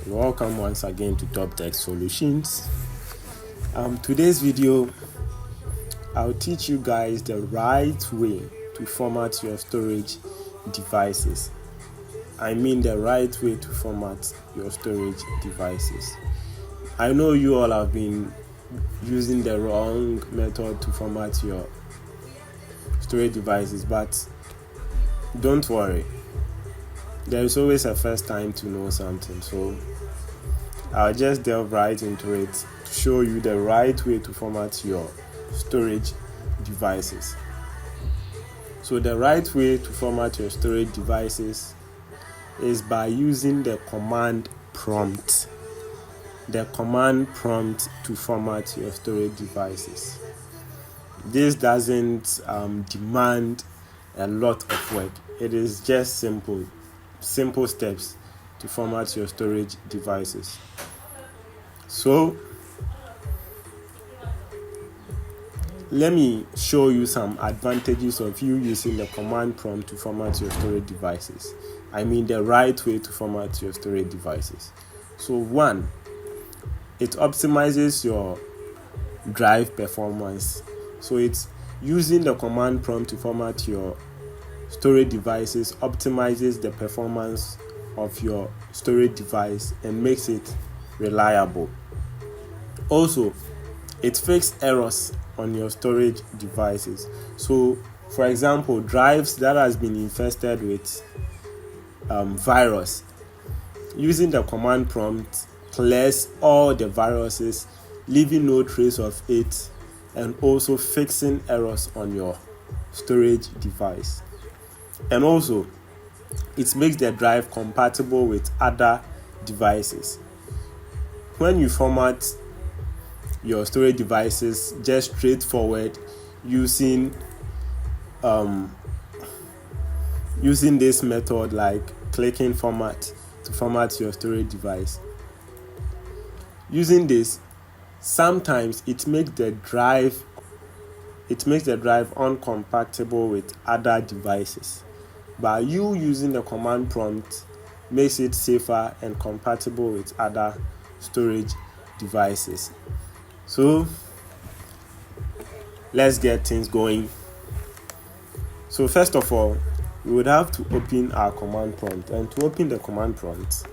Welcome once again to Top Tech Solutions. Today's video, I'll teach you guys the right way to format your storage devices. I mean the right way to format your storage devices. I know you all have been using the wrong method to format your storage devices, but don't worry. There is always a first time to know something, so I'll just delve right into it to show you the right way to format your storage devices. So the right way to format your storage devices is by using the command prompt. The command prompt to format your storage devices. This doesn't demand a lot of work. It is just simple steps to format your storage devices. So let me show you some advantages of you using the command prompt to format your storage devices. I mean the right way to format your storage devices. So one, it optimizes your drive performance. So it's using the command prompt to format your storage devices optimizes the performance of your storage device and makes it reliable. Also, it fixes errors on your storage devices. So, for example, drives that has been infested with virus, using the command prompt clears all the viruses, leaving no trace of it, and also fixing errors on your storage device. And also, it makes the drive compatible with other devices. When you format your storage devices just straightforward using this method like clicking format to format your storage device, using this, sometimes it makes the drive uncompatible with other devices. By you using the command prompt makes it safer and compatible with other storage devices. So let's get things going. So first of all, we would have to open our command prompt, and to open the command prompt,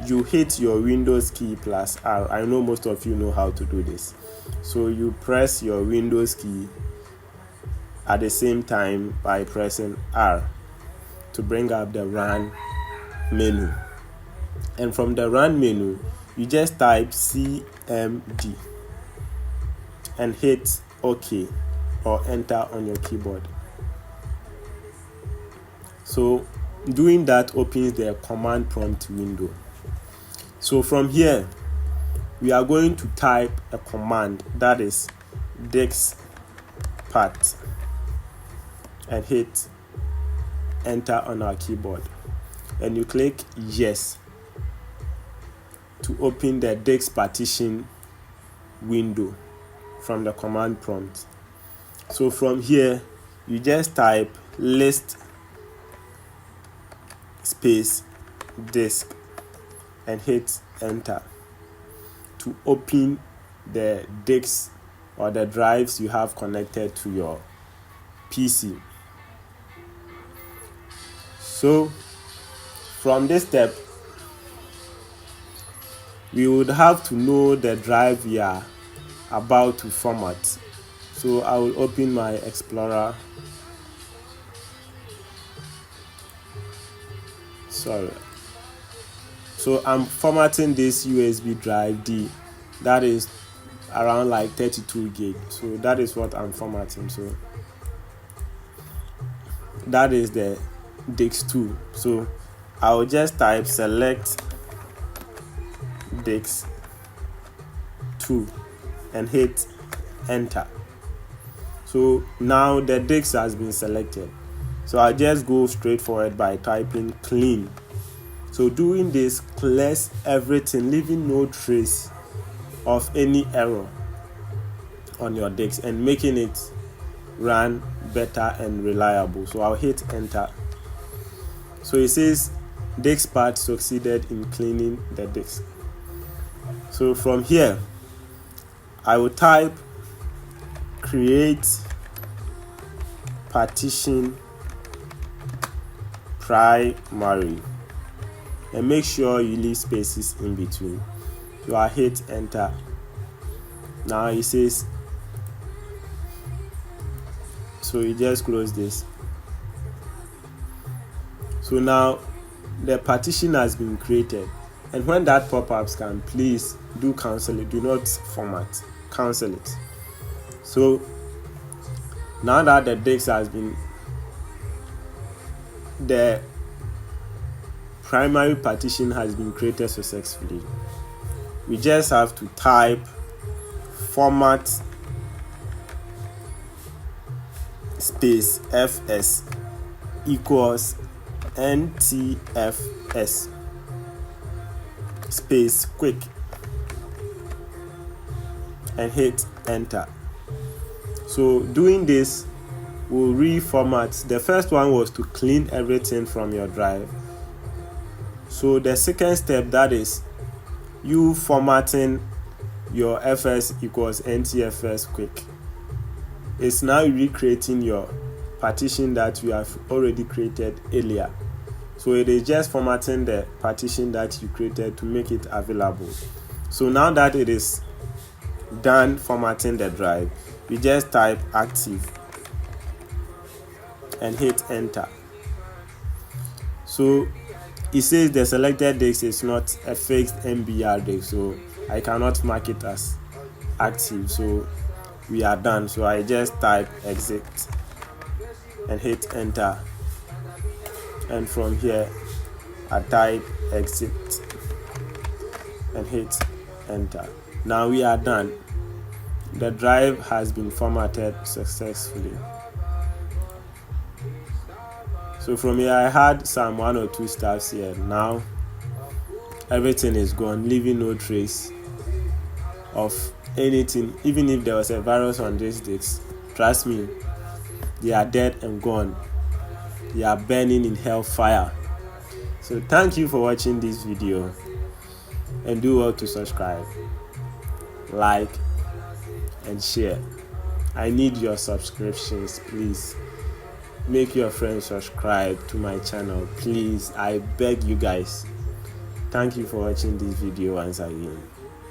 you hit your Windows key plus R. I know most of you know how to do this. So you press your Windows key at the same time by pressing R to bring up the Run menu. And from the Run menu, you just type CMD and hit OK or Enter on your keyboard. So doing that opens the command prompt window. So from here, we are going to type a command that is dixpat and hit Enter on our keyboard. And you click Yes to open the dixpartition window from the command prompt. So from here, you just type list space disk and hit Enter to open the disks or the drives you have connected to your PC. So from this step, we would have to know the drive we are about to format. So I will open my Explorer. So I'm formatting this USB drive D that is around like 32 gig. So that is what I'm formatting. So that is the DIX2. So I will just type select DIX2 and hit Enter. So now the DIX has been selected. So I just go straight forward by typing clean. So doing this clears everything, leaving no trace of any error on your DIX and making it run better and reliable. So I'll hit Enter. So it says disk part succeeded in cleaning the disk. So from here, I will type create partition primary and make sure you leave spaces in between. So I hit enter. Now it says, so you just close this. So now the partition has been created, and when that pop-ups come, please do cancel it. Do not format, cancel it. So now that the disk has been, the primary partition has been created successfully, we just have to type format space fs equals ntfs space quick and hit enter. So doing this will reformat. The first one was to clean everything from your drive. So the second step, that is you formatting your fs equals ntfs quick, is now recreating your partition that you have already created earlier. So it is just formatting the partition that you created to make it available. So now that it is done formatting the drive, we just type active and hit enter. So it says the selected disk is not a fixed MBR disk, so I cannot mark it as active. So we are done. So I just type exit and hit enter, and from here I type exit and hit enter. Now we are done. The drive has been formatted successfully. So from here I had some 1 or 2 steps here. Now everything is gone, leaving no trace of anything. Even if there was a virus on this disk, trust me, they are dead and gone. They are burning in hellfire. So thank you for watching this video, and do well to subscribe, like and share. I need your subscriptions. Please make your friends subscribe to my channel, please. I beg you guys. Thank you for watching this video once again.